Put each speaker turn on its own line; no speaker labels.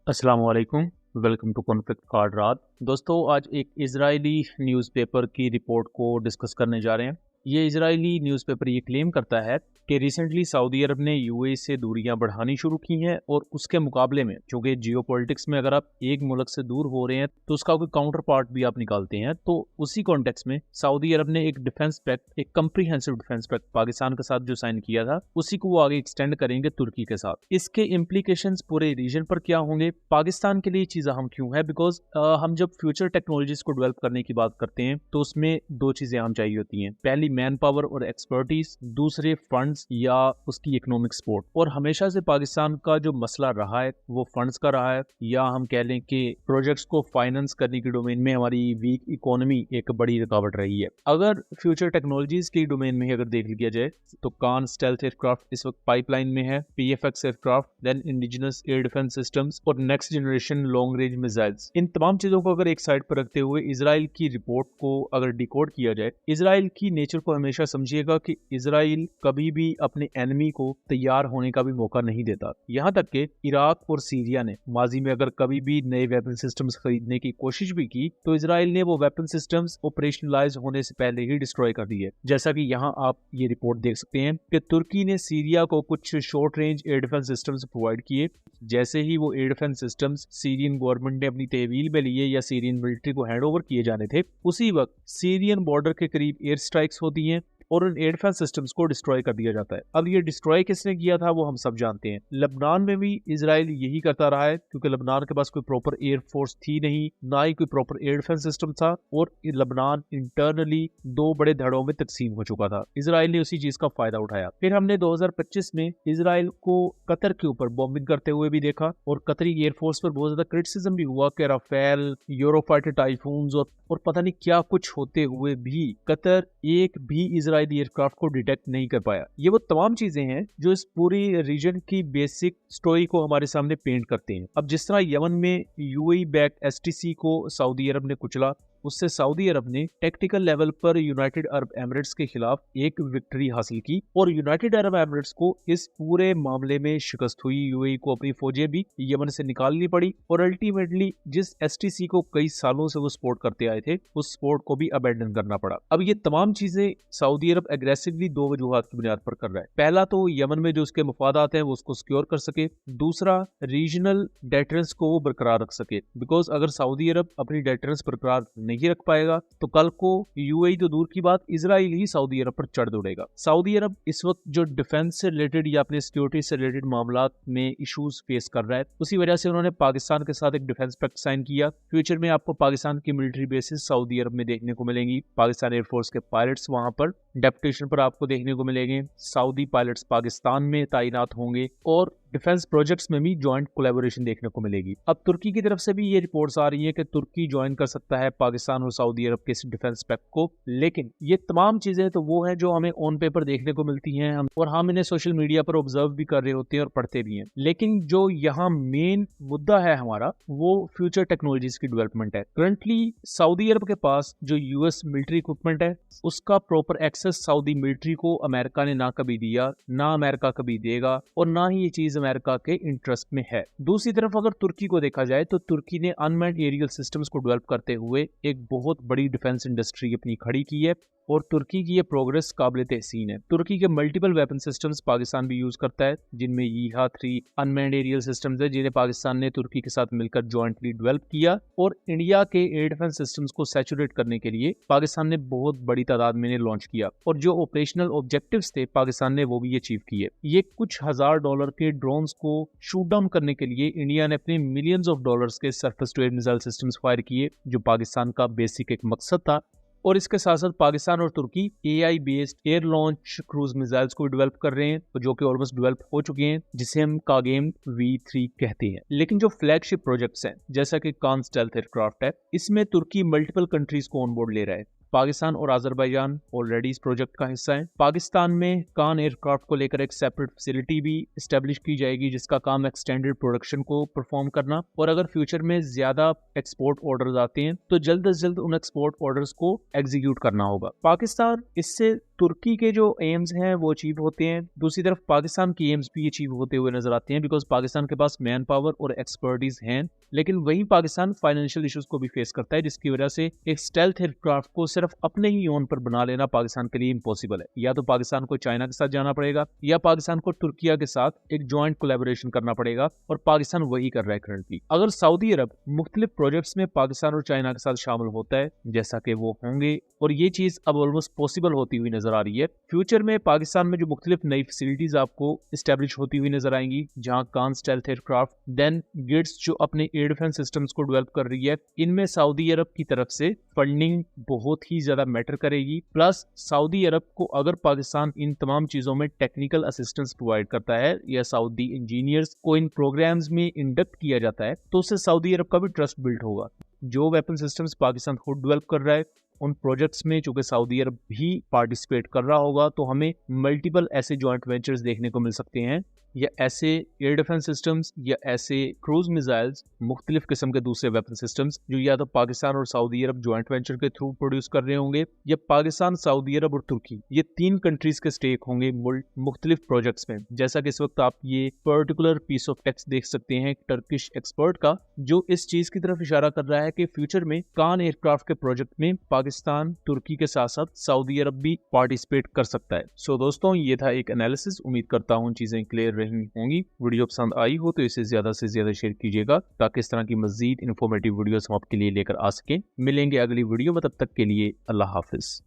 अस्सलाम वालेकुम। Welcome to conflict card रात। दोस्तों, आज एक इजरायली न्यूज़पेपर की रिपोर्ट को डिस्कस करने जा रहे हैं। ये इजरायली न्यूज़पेपर ये क्लेम करता है कि रिसेंटली सऊदी अरब ने यूएई से दूरियां बढ़ानी शुरू की हैं और उसके मुकाबले में, चूंकि जियोपॉलिटिक्स में अगर आप एक मुल्क से दूर हो रहे हैं तो उसका कोई काउंटर पार्ट भी आप निकालते हैं, तो उसी कॉन्टेक्स्ट में सऊदी अरब ने एक डिफेंस पैक्ट, एक कंप्रीहेंसिव डिफेंस पैक्ट पाकिस्तान के साथ जो साइन किया था, उसी को वो आगे एक्सटेंड करेंगे तुर्की के साथ। इसके इम्प्लीकेशंस पूरे रीजन पर क्या होंगे, पाकिस्तान के लिए चीज़ अहम क्यों है? बिकॉज हम जब फ्यूचर टेक्नोलॉजीज को डेवलप करने की बात करते हैं तो उसमें दो चीज़ें अहम चाहिए होती हैं। पहली मैन पावर और एक्सपर्टीज, दूसरे फंड्स या उसकी इकोनॉमिक सपोर्ट। और हमेशा से पाकिस्तान का जो मसला रहा है वो फंड्स का रहा है, या हम कह लें कि प्रोजेक्ट्स को फाइनेंस करने की डोमेन में हमारी वीक इकोनॉमी एक बड़ी रुकावट रही है। अगर फ्यूचर टेक्नोलॉजीज की डोमेन में अगर देख लिया जाए तो कान स्टेल्थ एयरक्राफ्ट इस वक्त पाइपलाइन में है, PFX aircraft, then indigenous air defence systems और next generation long range missiles. इन तमाम चीजों को अगर एक साइड पर रखते हुए इजराइल की रिपोर्ट को अगर डिकोड किया जाए, इजराइल की नेचर को हमेशा समझिएगा कि इजराइल कभी भी अपने एनिमी को तैयार होने का भी मौका नहीं देता। यहाँ तक कि इराक और सीरिया ने माजी में अगर कभी भी नए वेपन सिस्टम्स खरीदने की कोशिश भी की तो इजराइल ने वो वेपन सिस्टम्स ऑपरेशनलाइज होने से पहले ही डिस्ट्रॉय कर दिए। जैसा कि यहाँ आप ये रिपोर्ट देख सकते हैं कि तुर्की ने सीरिया को कुछ short range air defence systems provide किए। जैसे ही वो air defence systems Syrian government ने अपनी तहवील में लिए या सीरियन मिलिट्री को हैंड ओवर किए जाने थे, उसी वक्त सीरियन बॉर्डर के करीब एयर स्ट्राइक्स होती हैं और उन एयर डिफेंस सिस्टम्स को डिस्ट्रॉय कर दिया जाता है। अब ये डिस्ट्रॉय किसने किया था वो हम सब जानते हैं। लेबनान में भी इजराइल यही करता रहा है, क्योंकि लेबनान के पास कोई प्रॉपर एयर फोर्स थी नहीं, ना ही कोई प्रॉपर एयर डिफेंस सिस्टम था, और लेबनान इंटरनली दो बड़े धड़ों में तकसीम हो चुका था। इजराइल ने उसी चीज का फायदा उठाया। फिर हमने 2025 में इजराइल को कतर के ऊपर बॉम्बिंग करते हुए भी देखा और कतरी एयरफोर्स पर बहुत ज्यादा क्रिटिसिज्म भी हुआ कि राफेल, यूरोफाइटर टाइफून्स और पता नहीं क्या कुछ होते हुए भी कतर एक भी इजरायली एयरक्राफ्ट को डिटेक्ट नहीं कर पाया। ये वो तमाम चीजें हैं जो इस पूरी रीजन की बेसिक स्टोरी को हमारे सामने पेंट करते हैं। अब जिस तरह यमन में यूएई बैक एसटीसी को सऊदी अरब ने कुचला, उससे सऊदी अरब ने टेक्टिकल लेवल पर यूनाइटेड अरब एमिरेट्स के खिलाफ एक विक्ट्री हासिल की और यूनाइटेड अरब एमिरेट्स को इस पूरे मामले में शिकस्त हुई। यूएई को अपनी फौजें भी यमन से निकालनी पड़ी और अल्टीमेटली जिस एसटीसी को कई सालों से वो सपोर्ट करते आए थे, उस सपोर्ट को भी अबेंडन करना पड़ा। अब ये तमाम चीजें सऊदी अरब एग्रेसिवली दो वजूहात की बुनियाद पर कर रहा है। पहला तो यमन में जो उसके मफादात हैं वो उसको सिक्योर कर सके, दूसरा रीजनल डेटरेंस को वो बरकरार रख सके। बिकॉज अगर सऊदी अरब अपनी डेटरेंस बरकरार नहीं रख पाएगा तो कल को यूएई तो दूर की बात, इजराइल ही सऊदी अरब पर चढ़ दौड़ेगा। सऊदी अरब इस वक्त जो डिफेंस से रिलेटेड या अपने सिक्योरिटी से रिलेटेड मामला में इश्यूज फेस कर रहा है, उसी वजह से उन्होंने पाकिस्तान के साथ एक डिफेंस पैक्ट साइन किया। फ्यूचर में आपको पाकिस्तान की मिलिट्री बेसिस सऊदी अरब में देखने को मिलेंगी। पाकिस्तान एयरफोर्स के पायलट्स वहां पर डेप्यूटेशन पर आपको देखने को मिलेंगे। सऊदी पायलट्स पाकिस्तान में तैनात होंगे और डिफेंस प्रोजेक्ट्स में भी ज्वाइंट कोलैबोरेशन देखने को मिलेगी। अब तुर्की की तरफ से भी ये रिपोर्ट्स आ रही है कि तुर्की ज्वाइन कर सकता है पाकिस्तान और सऊदी अरब के इस डिफेंस पैक्ट को। लेकिन ये तमाम चीजें तो वो हैं जो हमें ऑन पेपर देखने को मिलती हैं, और हम इन्हें सोशल मीडिया पर ऑब्जर्व भी कर रहे होते हैं और पढ़ते भी हैं। लेकिन जो यहाँ मेन मुद्दा है हमारा, वो फ्यूचर टेक्नोलॉजीज की डेवलपमेंट है। करंटली सऊदी अरब के पास जो यूएस मिलिट्री इक्विपमेंट है, उसका प्रॉपर एक्सेस सऊदी मिलिट्री को अमेरिका ने ना कभी दिया, ना अमेरिका कभी देगा, और ना ही ये चीज अमेरिका के इंटरेस्ट में है। दूसरी तरफ अगर तुर्की को देखा जाए तो तुर्की ने अनमैन्ड एरियल सिस्टम्स को डेवलप करते हुए एक बहुत बड़ी डिफेंस इंडस्ट्री अपनी खड़ी की है और तुर्की की ये प्रोग्रेस काबिल तहसीन है। तुर्की के मल्टीपल वेपन सिस्टम्स पाकिस्तान भी यूज करता है, जिनमें ईहा-3 अनमैन्ड एरियल सिस्टम्स है, जिन्हें पाकिस्तान ने तुर्की के साथ मिलकर जॉइंटली डेवलप किया। और इंडिया के एयर डिफेंस सिस्टम्स को सैचुरेट करने के लिए पाकिस्तान ने बहुत बड़ी तादाद में लॉन्च किया और जो ऑपरेशनल ऑब्जेक्टिव्स थे पाकिस्तान ने वो भी अचीव किए। ये कुछ $1000 के ड्रोन्स को शूट डाउन करने के लिए इंडिया ने अपने मिलियंस ऑफ डॉलर्स के surface to air missile systems fire किए, जो पाकिस्तान का बेसिक एक मकसद था। और इसके साथ साथ पाकिस्तान और तुर्की AI based air launch cruise missiles को डेवलप कर रहे हैं, जो कि ऑलमोस्ट डेवलप हो चुके हैं, जिसे हम कागेम V3 कहते हैं। लेकिन जो फ्लैगशिप प्रोजेक्ट्स हैं, जैसा कि कान स्टेल्थ एयरक्राफ्ट है, इसमें तुर्की मल्टीपल कंट्रीज को ऑन बोर्ड ले रहा है। पाकिस्तान और अजरबैजान ऑलरेडी इस प्रोजेक्ट का हिस्सा है। पाकिस्तान में कान एयरक्राफ्ट को लेकर एक सेपरेट फैसिलिटी भी एस्टेब्लिश की जाएगी जिसका काम एक्सटेंडेड प्रोडक्शन को परफॉर्म करना, और अगर फ्यूचर में ज्यादा एक्सपोर्ट ऑर्डर्स आते हैं तो जल्द से जल्द उन एक्सपोर्ट ऑर्डर्स को एग्जीक्यूट करना होगा। पाकिस्तान इससे तुर्की के जो एम्स हैं वो अचीव होते हैं, दूसरी तरफ पाकिस्तान की एम्स भी अचीव होते हुए नजर आते हैं बिकॉज पाकिस्तान के पास मैन पावर और एक्सपर्टीज हैं। लेकिन वहीं पाकिस्तान फाइनेंशियल इश्यूज को भी फेस करता है जिसकी वजह से एक स्टेल्थ एयरक्राफ्ट को सिर्फ अपने ही ओन पर बना लेना पाकिस्तान के लिए इम्पॉसिबल है। या तो पाकिस्तान को चाइना के साथ जाना पड़ेगा या पाकिस्तान को तुर्किया के साथ एक ज्वाइंट कोलैबोरेशन करना पड़ेगा, और पाकिस्तान वही कर रहा है करंटली। अगर सऊदी अरब मुख्तलिफ प्रोजेक्ट्स में पाकिस्तान और चाइना के साथ शामिल होता है जैसा कि वो होंगे, और ये चीज अब ऑलमोस्ट पॉसिबल होती हुई नजर आ रही है, फ्यूचर में पाकिस्तान में जो मुख्तलिफ नई फैसिलिटीज आपको इस्टेब्लिश होती हुई नजर आएंगी, जहां कान स्टेल्थ एयरक्राफ्ट, देन गिट्स जो अपने एयर डिफेंस सिस्टम्स को डेवलप कर रही है, इनमें सऊदी अरब की तरफ से फंडिंग बहुत ही ज्यादा मैटर करेगी। प्लस सऊदी अरब को अगर पाकिस्तान इन तमाम चीजों में टेक्निकल असिस्टेंस प्रोवाइड करता है या सऊदी इंजीनियर्स को इन प्रोग्राम्स में इंडक्ट किया जाता है तो उससे सऊदी अरब का भी ट्रस्ट बिल्ड होगा। जो वेपन सिस्टम्स पाकिस्तान खुद डेवलप कर रहा है उन प्रोजेक्ट्स में चूंकि सऊदी अरब भी पार्टिसिपेट कर रहा होगा तो हमें मल्टीपल ऐसे जॉइंट वेंचर्स देखने को मिल सकते हैं, या ऐसे एयर डिफेंस सिस्टम्स या ऐसे क्रूज मिसाइल्स, मुख्तलिफ किस्म के दूसरे वेपन सिस्टम्स जो या तो पाकिस्तान और सऊदी अरब जॉइंट वेंचर के थ्रू प्रोड्यूस कर रहे होंगे, या पाकिस्तान, सऊदी अरब और तुर्की ये 3 कंट्रीज के स्टेक होंगे मुख्तलिफ प्रोजेक्ट्स में। जैसा कि इस वक्त आप ये पर्टिकुलर पीस ऑफ टेक्स्ट देख सकते हैं टर्किश एक्सपर्ट का, जो इस चीज की तरफ इशारा कर रहा है कि फ्यूचर में कान एयरक्राफ्ट के प्रोजेक्ट में पाकिस्तान, तुर्की के साथ साथ सऊदी अरब भी पार्टिसिपेट कर सकता है। सो दोस्तों, ये था एक एनालिसिस। उम्मीद करता हूँ चीजें क्लियर होंगी। वीडियो पसंद आई हो तो इसे ज्यादा से ज्यादा शेयर कीजिएगा ताकि इस तरह की मजीद इन्फॉर्मेटिव वीडियोस हम आपके लिए लेकर आ सकें। मिलेंगे अगली वीडियो में, तब तक के लिए अल्लाह हाफिज।